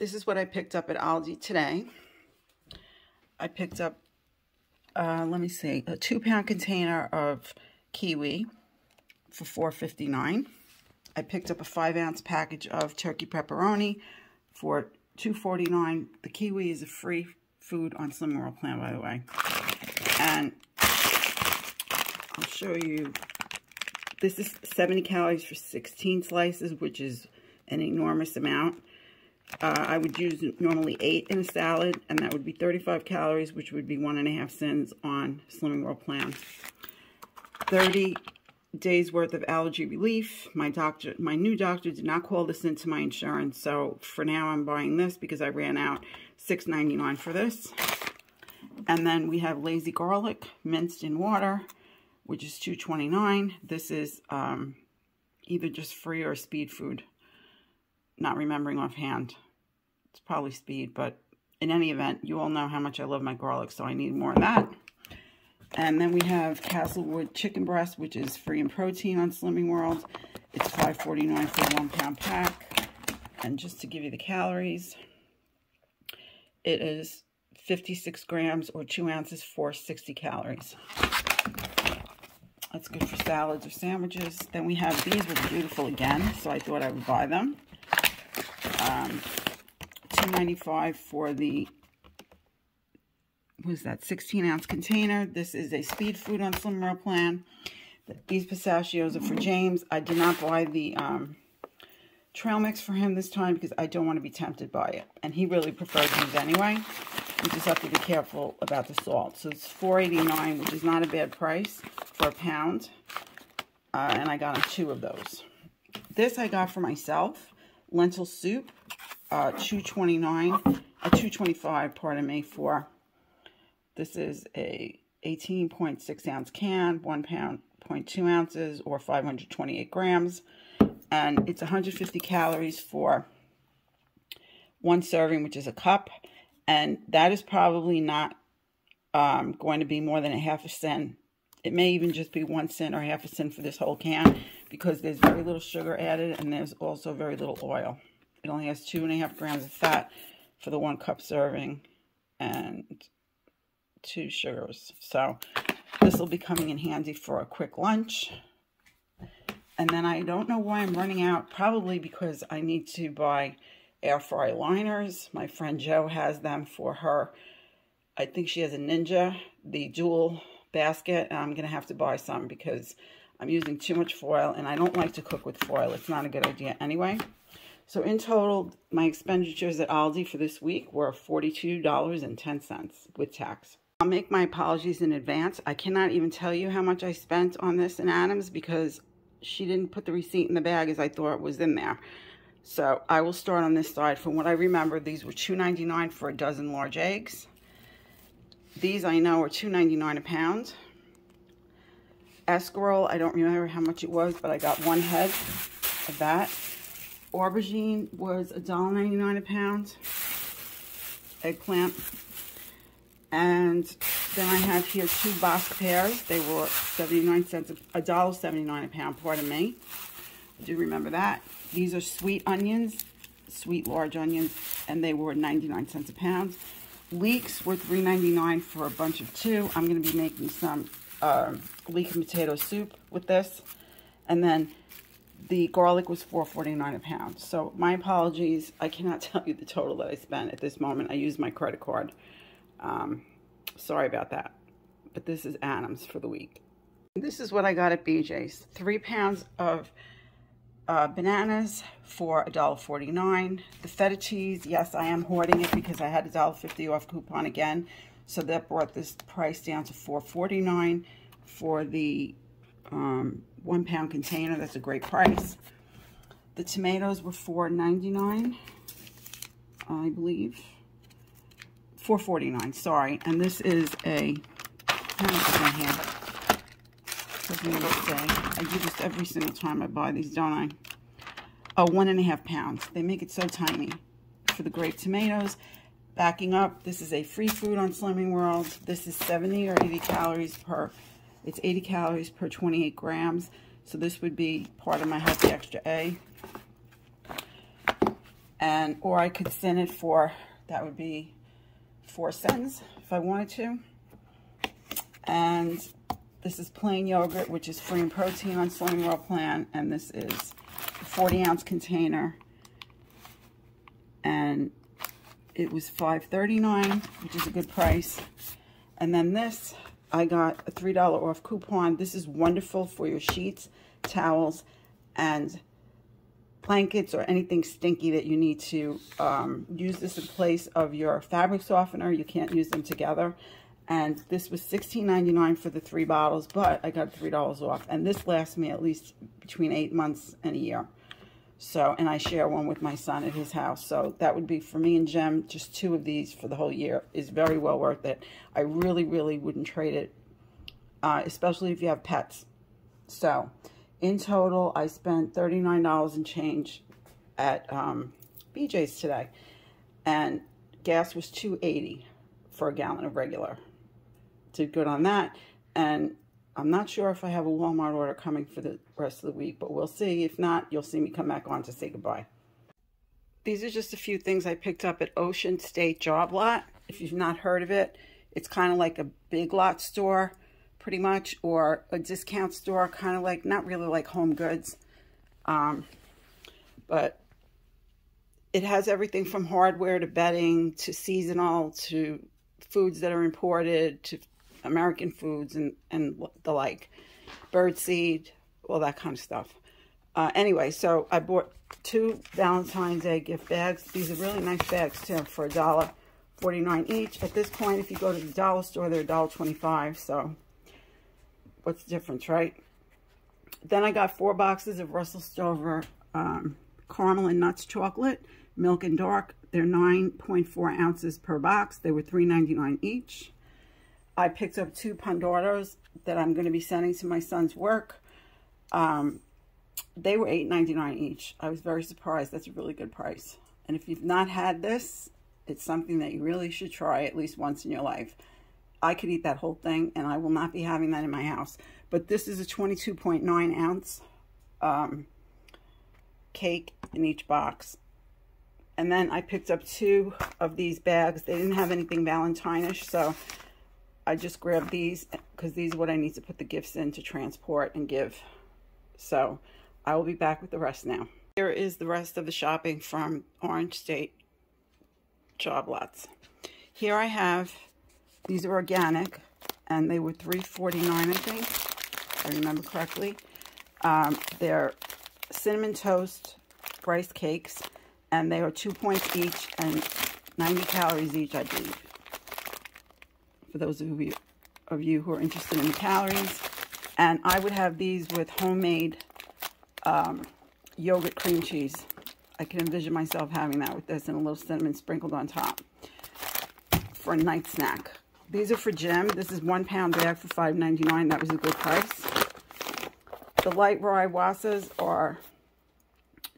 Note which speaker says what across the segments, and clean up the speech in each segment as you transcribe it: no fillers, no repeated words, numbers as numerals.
Speaker 1: This is what I picked up at Aldi today. I picked up, let me see, a 2-pound container of kiwi for $4.59. I picked up a 5-ounce package of turkey pepperoni for $2.49. The kiwi is a free food on SlimmerRoe plan, by the way. And I'll show you. This is 70 calories for 16 slices, which is an enormous amount. I would use normally 8 in a salad, and that would be 35 calories, which would be 1.5 cents on SlimmerRoe plan. 30 days worth of allergy relief. My new doctor did not call this into my insurance, so for now I'm buying this because I ran out. $6.99 for this. And then we have lazy garlic minced in water, which is $2.29. This is either just free or speed food. Not remembering offhand. It's probably speed, but in any event, you all know how much I love my garlic, so I need more of that. And then we have Castlewood chicken breast, which is free in protein on Slimming World. It's $5.49 for a 1-pound pack. And just to give you the calories, it is 56 grams or 2 ounces for 60 calories. That's good for salads or sandwiches. Then we have, these were beautiful again, so I thought I would buy them. $2.95 for the, what is that, 16-ounce container. This is a speed food on SlimmerRoe plan. These pistachios are for James. I did not buy the trail mix for him this time because I don't want to be tempted by it. And he really prefers these anyway. You just have to be careful about the salt. So it's $4.89, which is not a bad price for a pound. And I got him 2 of those. This I got for myself. Lentil soup, $2.25, pardon me, for, this is a 18.6 ounce can, 1 pound, 0.2 ounces, or 528 grams. And it's 150 calories for 1 serving, which is a cup. And that is probably not going to be more than 1/2 cent. It may even just be 1 cent or 1/2 cent for this whole can, because there's very little sugar added and there's also very little oil. It only has 2.5 grams of fat for the 1 cup serving and 2 sugars. So this will be coming in handy for a quick lunch. And then I don't know why I'm running out, probably because I need to buy air fry liners. My friend Jo has them for her. I think she has a Ninja, the dual basket, and I'm going to have to buy some because I'm using too much foil, and I don't like to cook with foil. It's not a good idea anyway. So in total, my expenditures at Aldi for this week were $42.10 with tax. I'll make my apologies in advance. I cannot even tell you how much I spent on this in Adams because she didn't put the receipt in the bag as I thought it was in there. So I will start on this side. From what I remember, these were $2.99 for a dozen large eggs. These I know are $2.99 a pound. Escarole, I don't remember how much it was, but I got 1 head of that. Aubergine was $1.99 a pound. Eggplant. And then I have here 2 Bosc pears. They were 79 cents, $1.79 a pound, pardon me. I do remember that. These are sweet onions, sweet large onions, and they were 99 cents a pound. Leeks were $3.99 for a bunch of 2. I'm going to be making some leek and potato soup with this. And then the garlic was $4.49 a pound. So my apologies. I cannot tell you the total that I spent at this moment. I used my credit card. Sorry about that. But this is Adams for the week. This is what I got at BJ's. 3 pounds of bananas for $1.49. The feta cheese, yes, I am hoarding it because I had a $1.50 off coupon again. So that brought this price down to $4.49 for the 1 pound container. That's a great price. The tomatoes were $4.99, I believe. $4.49, sorry. And this is a, how much is in here? Doesn't even say. I do this every single time I buy these, don't I? Oh, 1.5 pounds. They make it so tiny. For the grape tomatoes. Backing up, this is a free food on Slimming World. This is 70 or 80 calories per, it's 80 calories per 28 grams. So this would be part of my Healthy Extra A. and or I could thin it for, that would be 4 cents if I wanted to. And this is plain yogurt, which is free in protein on SlimmerRoe plan, and this is a 40-ounce container, and it was $5.39, which is a good price. And then this, I got a $3 off coupon. This is wonderful for your sheets, towels, and blankets, or anything stinky that you need to use this in place of your fabric softener. You can't use them together. And this was $16.99 for the 3 bottles, but I got $3 off. And this lasts me at least between 8 months and a year. So, and I share one with my son at his house. So that would be, for me and Jem, just 2 of these for the whole year is very well worth it. I really, really wouldn't trade it, especially if you have pets. So in total, I spent $39 and change at BJ's today. And gas was $2.80 for a gallon of regular. Did good on that. And I'm not sure if I have a Walmart order coming for the rest of the week, but we'll see. If not, you'll see me come back on to say goodbye. These are just a few things I picked up at Ocean State Job Lot. If you've not heard of it, it's kind of like a Big Lot store, pretty much, or a discount store, kind of like, not really like Home Goods. But it has everything from hardware to bedding to seasonal to foods that are imported to American foods and the like, birdseed, all that kind of stuff. Anyway, so I bought 2 Valentine's Day gift bags. These are really nice bags too, for $1.49 each. At this point, if you go to the dollar store, they're $1.25. So what's the difference, right? Then I got 4 boxes of Russell Stover caramel and nuts chocolate, milk and dark. They're 9.4 ounces per box. They were $3.99 each. I picked up 2 Pandoras that I'm going to be sending to my son's work. They were $8.99 each. I was very surprised. That's a really good price. And if you've not had this, it's something that you really should try at least once in your life. I could eat that whole thing, and I will not be having that in my house. But this is a 22.9 ounce cake in each box. And then I picked up 2 of these bags. They didn't have anything Valentine-ish, so I just grabbed these because these are what I need to put the gifts in to transport and give. So I will be back with the rest now. Here is the rest of the shopping from Orange State Job Lots. Here I have, these are organic, and they were $3.49, I think, if I remember correctly. They're cinnamon toast rice cakes, and they are 2 points each and 90 calories each, I believe. For those of you who are interested in the calories. And I would have these with homemade yogurt cream cheese. I can envision myself having that with this and a little cinnamon sprinkled on top for a night snack. These are for Jem. This is 1 pound bag for $5.99. That was a good price. The light rye wasas are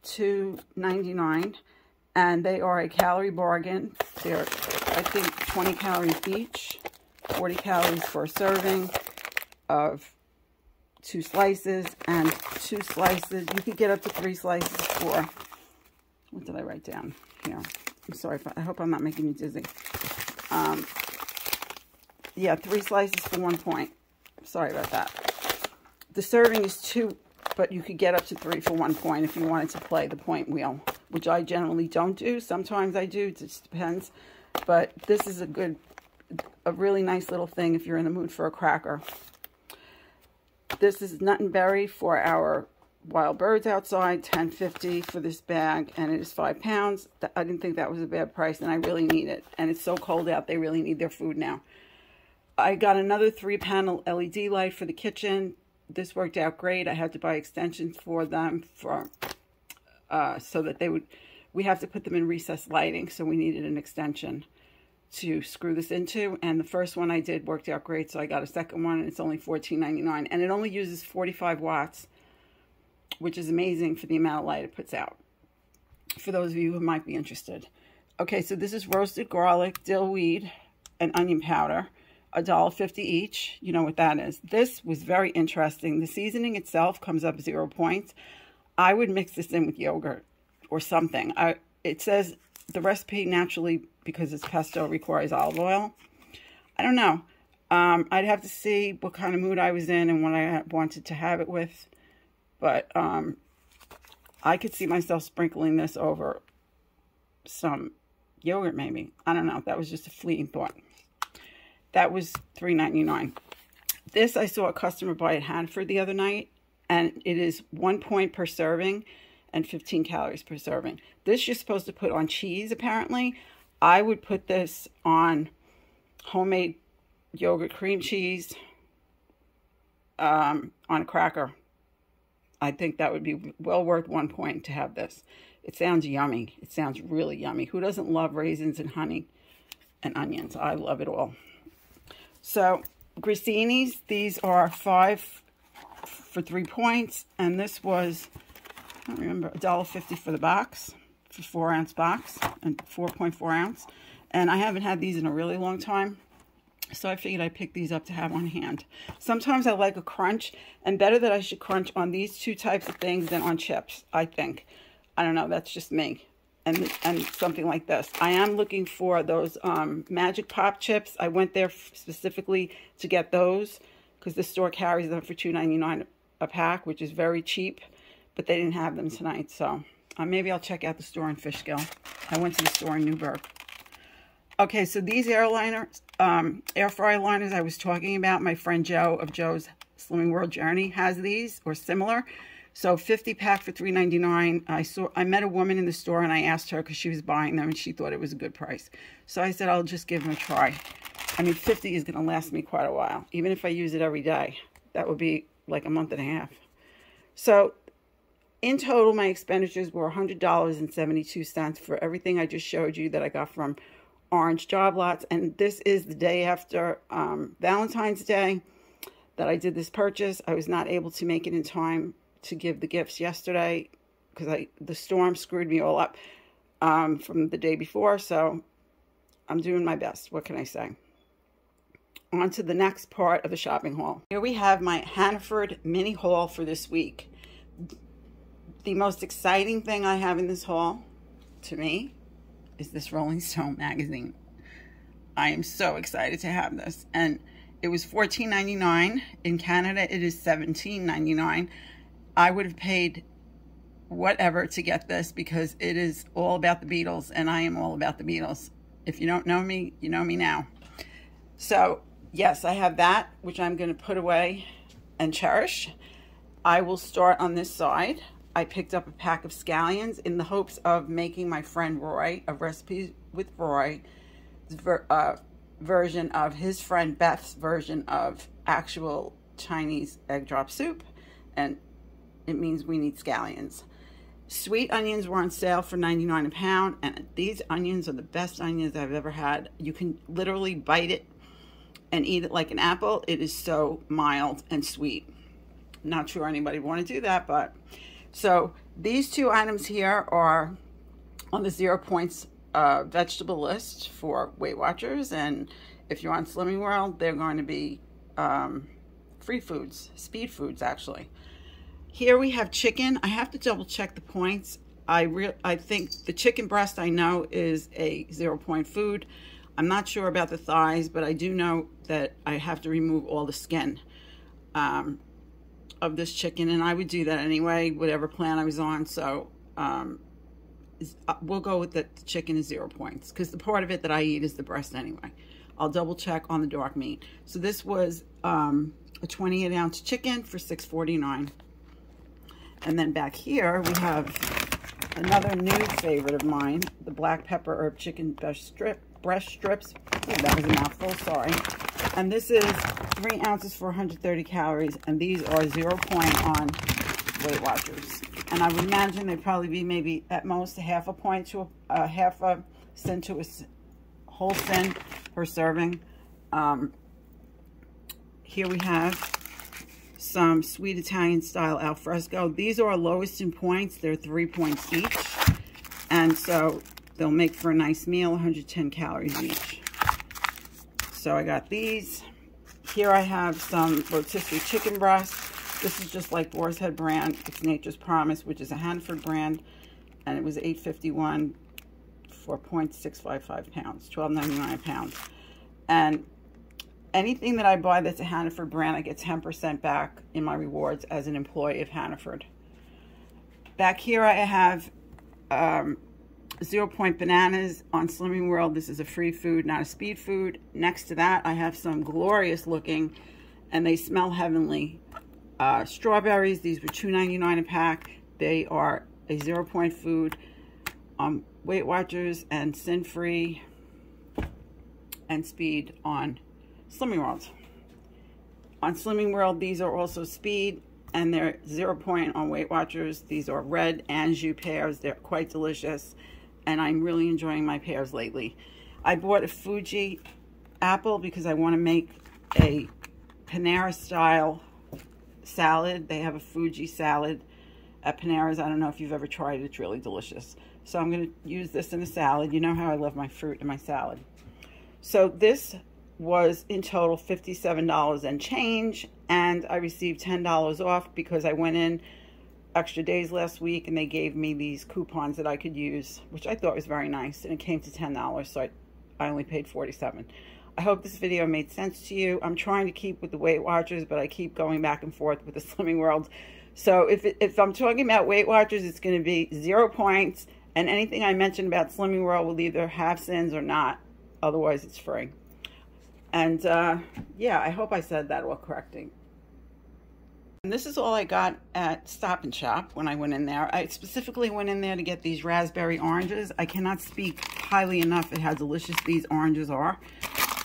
Speaker 1: $2.99, and they are a calorie bargain. They're, I think, 20 calories each. 40 calories for a serving of 2 slices, and 2 slices. You could get up to 3 slices for, what did I write down here? I'm sorry, I hope I'm not making you dizzy. Yeah, 3 slices for 1 point. Sorry about that. The serving is 2, but you could get up to 3 for 1 point if you wanted to play the point wheel, which I generally don't do. Sometimes I do, it just depends. But this is a really nice little thing if you're in the mood for a cracker. This is nut and berry for our wild birds outside, $10.50 for this bag, and it is 5 pounds. I didn't think that was a bad price, and I really need it. And it's so cold out, they really need their food now. I got another 3-panel LED light for the kitchen. This worked out great. I had to buy extensions for them for so that they would, we have to put them in recessed lighting, so we needed an extension to screw this into, and the first one I did worked out great, so I got a second one, and it's only $14.99, and it only uses 45 watts, which is amazing for the amount of light it puts out, for those of you who might be interested. Okay, so this is roasted garlic, dill weed, and onion powder, $1.50 each. You know what that is. This was very interesting. The seasoning itself comes up 0 points. I would mix this in with yogurt or something. it says the recipe naturally, because it's pesto, requires olive oil. I don't know. I'd have to see what kind of mood I was in and what I wanted to have it with. But I could see myself sprinkling this over some yogurt maybe. I don't know. That was just a fleeting thought. That was $3.99. This I saw a customer buy at Hanford the other night, and it is 1 point per serving and 15 calories per serving. This you're supposed to put on cheese, apparently. I would put this on homemade yogurt cream cheese on a cracker. I think that would be well worth 1 point to have this. It sounds yummy. It sounds really yummy. Who doesn't love raisins and honey and onions? I love it all. So, Grissini's, these are 5 for 3 points, and this was, I don't remember, $1.50 for the box, for 4-ounce box, and 4.4 ounce. And I haven't had these in a really long time, so I figured I'd pick these up to have on hand. Sometimes I like a crunch, and better that I should crunch on these two types of things than on chips, I think. I don't know, that's just me. And something like this. I am looking for those Magic Pop chips. I went there specifically to get those because the store carries them for $2.99 a pack, which is very cheap, but they didn't have them tonight. So maybe I'll check out the store in Fishkill. I went to the store in Newburgh. Okay, so these air fry liners I was talking about, my friend Joe of Joe's Slimming World Journey has these or similar. So 50 pack for $3.99. I met a woman in the store and I asked her because she was buying them and she thought it was a good price. So I said, I'll just give them a try. I mean, 50 is going to last me quite a while. Even if I use it every day, that would be like a month and a half. So in total, my expenditures were $100.72 for everything I just showed you that I got from Orange Job Lots. And this is the day after Valentine's Day that I did this purchase. I was not able to make it in time to give the gifts yesterday because the storm screwed me all up from the day before. So I'm doing my best. What can I say? On to the next part of the shopping haul. Here we have my Hannaford mini haul for this week. The most exciting thing I have in this haul, to me, is this Rolling Stone magazine. I am so excited to have this. And it was $14.99. In Canada, it is $17.99. I would have paid whatever to get this because it is all about the Beatles, and I am all about the Beatles. If you don't know me, you know me now. So, yes, I have that, which I'm going to put away and cherish. I will start on this side. I picked up a pack of scallions in the hopes of making my friend Roy, a recipe with Roy, version of his friend Beth's version of actual Chinese egg drop soup. And it means we need scallions. Sweet onions were on sale for 99 a pound, and these onions are the best onions I've ever had. You can literally bite it and eat it like an apple. It is so mild and sweet. Not sure anybody would want to do that, but so these two items here are on the 0 points vegetable list for Weight Watchers, and if you're on Slimming World, they're going to be free foods, speed foods actually. Here we have chicken. I have to double check the points. I think the chicken breast I know is a 0 point food. I'm not sure about the thighs, but I do know that I have to remove all the skin of this chicken, and I would do that anyway, whatever plan I was on. So we'll go with the chicken is 0 points because the part of it that I eat is the breast anyway. I'll double check on the dark meat. So this was a 28-ounce chicken for $6.49. And then back here, we have another new favorite of mine, the black pepper herb chicken breast strips. Ooh, that was a mouthful, sorry. And this is 3 ounces for 130 calories, and these are 0 point on Weight Watchers. And I would imagine they'd probably be maybe at most a half a point to half a cent to a whole cent per serving. Here we have some sweet Italian style al fresco. These are lowest in points. They're 3 points each. And so they'll make for a nice meal, 110 calories each. So I got these. Here I have some rotisserie chicken breast. This is just like Boar's Head brand. It's Nature's Promise, which is a Hanford brand. And it was $8.51 for 0.655 pounds, $12.99 a pound. And anything that I buy that's a Hannaford brand, I get 10% back in my rewards as an employee of Hannaford. Back here I have 0 Point bananas on Slimming World. This is a free food, not a speed food. Next to that, I have some glorious looking, and they smell heavenly, strawberries. These were $2.99 a pack. They are a 0 Point food, Weight Watchers and Sin Free and Speed on Slimming World. On Slimming World, these are also Speed, and they're 0 Point on Weight Watchers. These are red Anjou pears. They're quite delicious, and I'm really enjoying my pears lately. I bought a Fuji apple because I want to make a Panera style salad. They have a Fuji salad at Panera's. I don't know if you've ever tried it. It's really delicious. So I'm going to use this in a salad. You know how I love my fruit in my salad. So this was in total $57 and change, and I received $10 off because I went in extra days last week and they gave me these coupons that I could use, which I thought was very nice, and it came to $10, so I only paid $47. I hope this video made sense to you. I'm trying to keep with the Weight Watchers, but I keep going back and forth with the Slimming World. So if I'm talking about Weight Watchers, it's going to be 0 points, and anything I mention about Slimming World will either have sins or not. Otherwise, it's free. And yeah, I hope I said that while correcting. And this is all I got at Stop and Shop when I went in there. I specifically went in there to get these raspberry oranges. I cannot speak highly enough at how delicious these oranges are.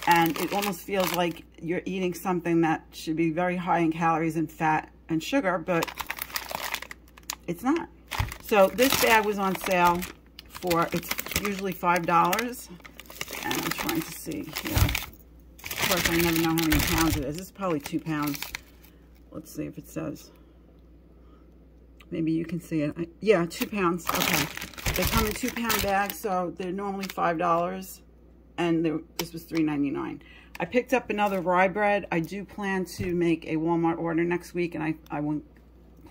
Speaker 1: And it almost feels like you're eating something that should be very high in calories and fat and sugar, but it's not. So this bag was on sale for, it's usually $5. And I'm trying to see here. Of course, I never know how many pounds it is. This is probably 2 pounds. Let's see if it says. Maybe you can see it. Yeah, 2 pounds. Okay. They come in 2-pound bags, so they're normally $5. And this was $3.99. I picked up another rye bread. I do plan to make a Walmart order next week, and I will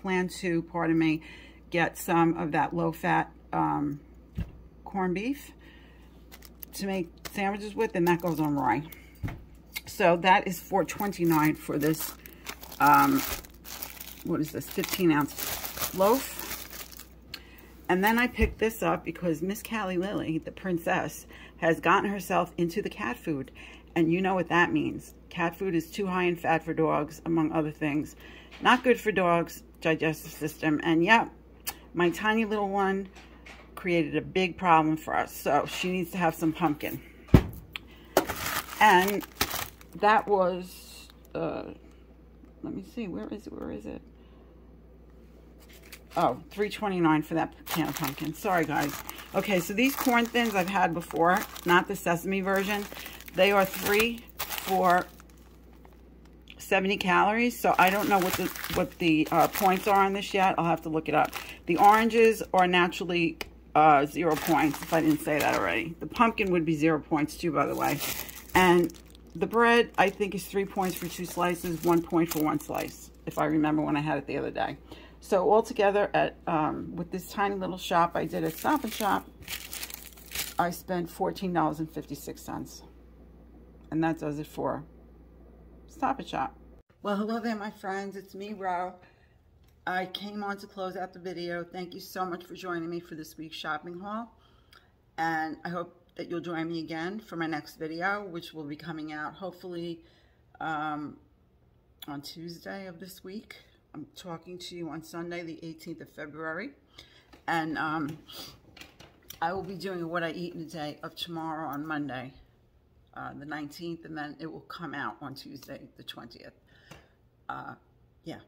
Speaker 1: plan to, pardon me, get some of that low-fat corned beef to make sandwiches with, and that goes on rye. So that is $4.29 for this, what is this, 15-ounce loaf. And then I picked this up because Miss Callie Lily, the princess, has gotten herself into the cat food. And you know what that means. Cat food is too high in fat for dogs, among other things. Not good for dogs' digestive system. And yeah, my tiny little one created a big problem for us. So she needs to have some pumpkin. And that was, let me see, where is it? Oh, $3.29 for that can of pumpkin. Sorry, guys. Okay, so these corn thins I've had before, not the sesame version. They are 3 for 70 calories. So I don't know what the points are on this yet. I'll have to look it up. The oranges are naturally 0 points, if I didn't say that already. The pumpkin would be 0 points too, by the way. And the bread, I think, is 3 points for 2 slices, 1 point for 1 slice, if I remember when I had it the other day. So altogether, at with this tiny little shop I did at Stop and Shop, I spent $14.56. And that does it for Stop and Shop. Well, hello there, my friends. It's me, Ro. I came on to close out the video. Thank you so much for joining me for this week's shopping haul. And I hope that you'll join me again for my next video, which will be coming out hopefully on Tuesday of this week. I'm talking to you on Sunday, the 18th of February. And I will be doing what I eat in a day of tomorrow on Monday, the 19th, and then it will come out on Tuesday, the 20th. Yeah.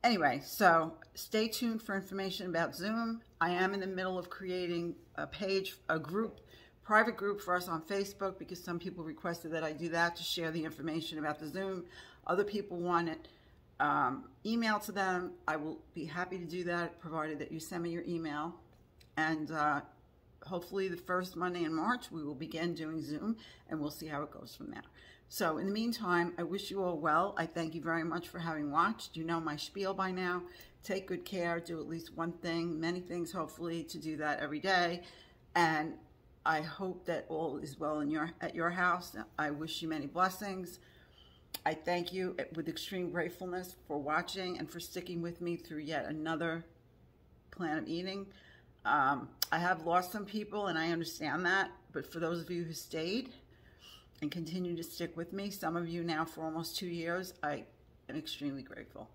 Speaker 1: Anyway, so stay tuned for information about Zoom. I am in the middle of creating a page, a group, private group for us on Facebook, because some people requested that I do that to share the information about the Zoom. Other people want it email to them. I will be happy to do that, provided that you send me your email. And hopefully the first Monday in March, we will begin doing Zoom, and we'll see how it goes from there. So in the meantime, I wish you all well. I thank you very much for having watched. You know my spiel by now. Take good care. Do at least one thing, many things, hopefully, to do that every day. And I hope that all is well at your house. I wish you many blessings. I thank you with extreme gratefulness for watching and for sticking with me through yet another plan of eating. I have lost some people, and I understand that, but for those of you who stayed and continue to stick with me, some of you now for almost 2 years, I am extremely grateful.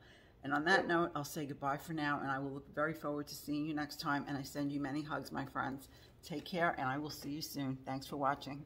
Speaker 1: And on that note, I'll say goodbye for now, and I will look very forward to seeing you next time, and I send you many hugs, my friends. Take care, and I will see you soon. Thanks for watching.